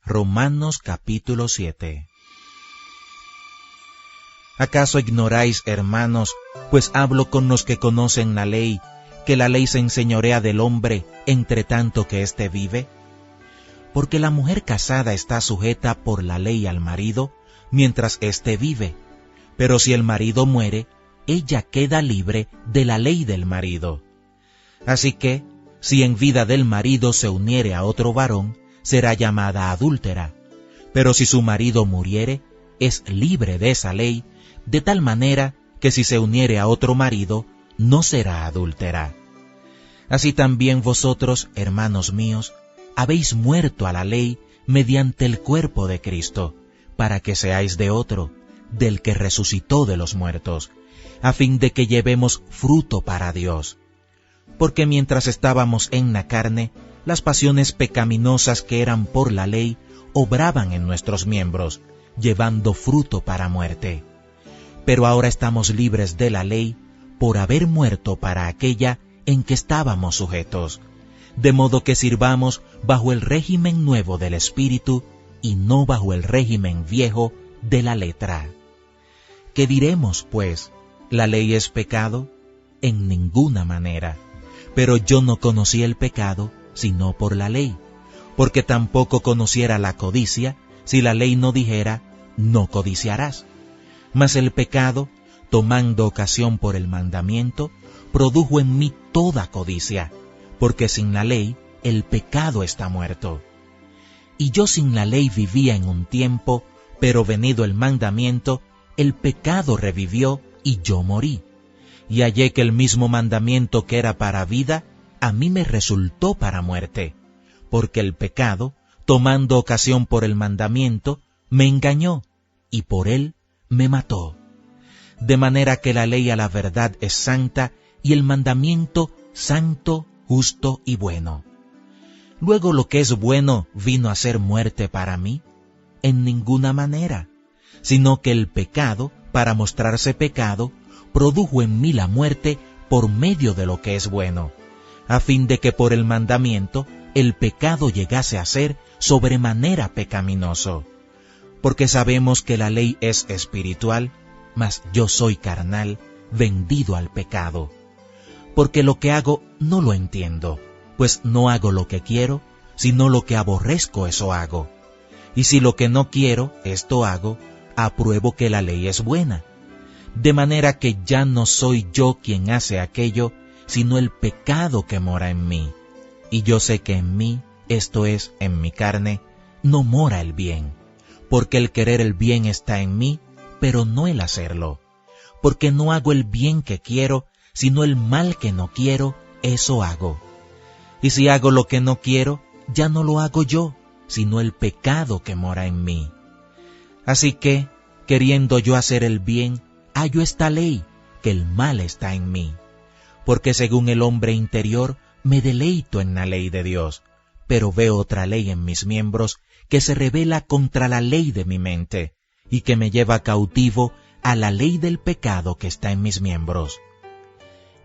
Romanos capítulo 7. ¿Acaso ignoráis, hermanos, pues hablo con los que conocen la ley, que la ley se enseñorea del hombre entre tanto que éste vive? Porque la mujer casada está sujeta por la ley al marido, mientras éste vive. Pero si el marido muere, ella queda libre de la ley del marido. Así que, si en vida del marido se uniere a otro varón, será llamada adúltera. Pero si su marido muriere, es libre de esa ley, de tal manera que si se uniere a otro marido, no será adúltera. Así también vosotros, hermanos míos, habéis muerto a la ley mediante el cuerpo de Cristo, para que seáis de otro, del que resucitó de los muertos, a fin de que llevemos fruto para Dios. Porque mientras estábamos en la carne, las pasiones pecaminosas que eran por la ley obraban en nuestros miembros, llevando fruto para muerte. Pero ahora estamos libres de la ley por haber muerto para aquella en que estábamos sujetos, de modo que sirvamos bajo el régimen nuevo del Espíritu y no bajo el régimen viejo de la letra. ¿Qué diremos, pues? ¿La ley es pecado? En ninguna manera. Pero yo no conocí el pecado sino por la ley, porque tampoco conociera la codicia si la ley no dijera, no codiciarás. Mas el pecado, tomando ocasión por el mandamiento, produjo en mí toda codicia, porque sin la ley el pecado está muerto. Y yo sin la ley vivía en un tiempo, pero venido el mandamiento, el pecado revivió y yo morí. Y hallé que el mismo mandamiento que era para vida, a mí me resultó para muerte, porque el pecado, tomando ocasión por el mandamiento, me engañó, y por él me mató. De manera que la ley a la verdad es santa, y el mandamiento santo, justo y bueno. Luego lo que es bueno vino a ser muerte para mí, en ninguna manera, sino que el pecado, para mostrarse pecado, produjo en mí la muerte por medio de lo que es bueno, a fin de que por el mandamiento el pecado llegase a ser sobremanera pecaminoso. Porque sabemos que la ley es espiritual, mas yo soy carnal, vendido al pecado. Porque lo que hago no lo entiendo, pues no hago lo que quiero, sino lo que aborrezco eso hago. Y si lo que no quiero, esto hago, apruebo que la ley es buena. De manera que ya no soy yo quien hace aquello, sino el pecado que mora en mí. Y yo sé que en mí, esto es, en mi carne, no mora el bien. Porque el querer el bien está en mí, pero no el hacerlo. Porque no hago el bien que quiero, sino el mal que no quiero, eso hago. Y si hago lo que no quiero, ya no lo hago yo, sino el pecado que mora en mí. Así que, queriendo yo hacer el bien, hallo esta ley, que el mal está en mí. Porque según el hombre interior, me deleito en la ley de Dios, pero veo otra ley en mis miembros que se rebela contra la ley de mi mente, y que me lleva cautivo a la ley del pecado que está en mis miembros.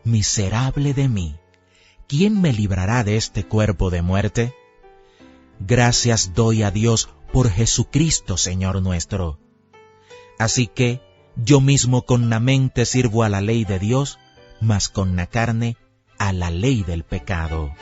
Miserable de mí, ¿quién me librará de este cuerpo de muerte? Gracias doy a Dios por Jesucristo, Señor nuestro. Así que, yo mismo con la mente sirvo a la ley de Dios, mas con la carne a la ley del pecado.